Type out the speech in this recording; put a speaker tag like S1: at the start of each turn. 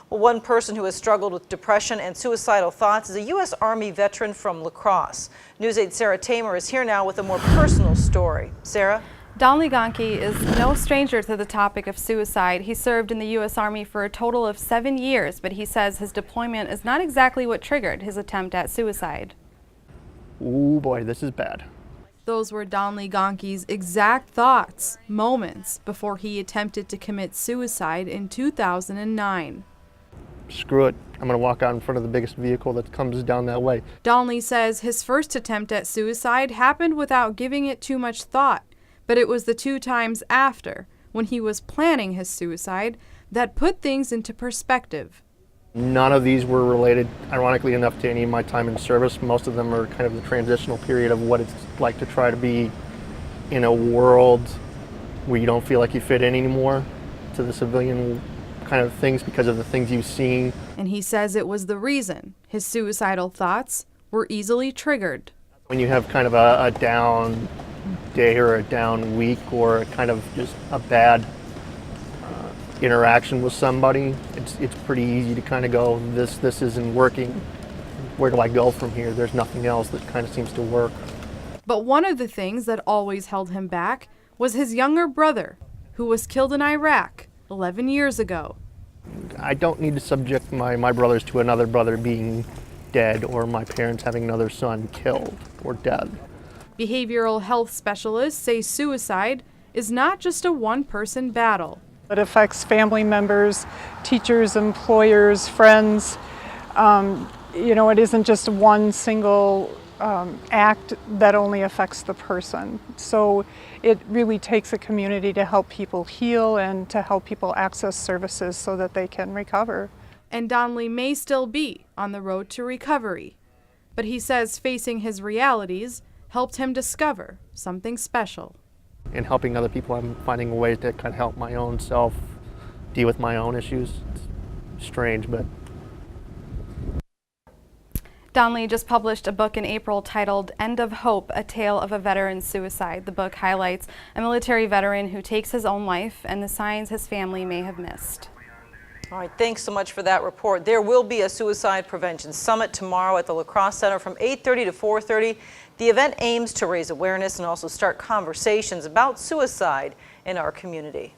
S1: Well, one person who has struggled with depression and suicidal thoughts is a U.S. Army veteran from La Crosse. News 8's Sarah Tamer is here now with a more personal story. Sarah?
S2: Donleigh Gaunky is no stranger to the topic of suicide. He served in the U.S. Army for a total of 7 years, but he says his deployment is not exactly what triggered his attempt at suicide.
S3: Oh boy, this is bad.
S2: Those were Donleigh Gaunky's exact thoughts, moments before he attempted to commit suicide in 2009.
S3: Screw it, I'm gonna walk out in front of the biggest vehicle that comes down that way.
S2: Donleigh says his first attempt at suicide happened without giving it too much thought, but it was the 2 times after, when he was planning his suicide, that put things into perspective.
S3: None of these were related, ironically enough, to any of my time in service. Most of them are kind of the transitional period of what it's like to try to be in a world where you don't feel like you fit in anymore to the civilian kind of things because of the things you've seen.
S2: And he says it was the reason his suicidal thoughts were easily triggered.
S3: When you have kind of a down day or a down week or kind of just a bad interaction with somebody, it's pretty easy to kind of go, this isn't working. Where do I go from here? There's nothing else that kind of seems to work.
S2: But one of the things that always held him back was his younger brother, who was killed in Iraq 11 years ago.
S3: I don't need to subject my brothers to another brother being dead or my parents having another son killed or dead.
S2: Behavioral health specialists say suicide is not just a one-person battle.
S4: It affects family members, teachers, employers, friends. It isn't just one single act that only affects the person. So it really takes a community to help people heal and to help people access services so that they can recover.
S2: And Donleigh may still be on the road to recovery, but he says facing his realities helped him discover something special.
S3: In helping other people, I'm finding a way to kind of help my own self deal with my own issues. It's strange, but...
S2: Donleigh just published a book in April titled End of Hope, A Tale of a Veteran's Suicide. The book highlights a military veteran who takes his own life and the signs his family may have missed.
S1: All right, thanks so much for that report. There will be a suicide prevention summit tomorrow at the La Crosse Center from 8:30 to 4:30. The event aims to raise awareness and also start conversations about suicide in our community.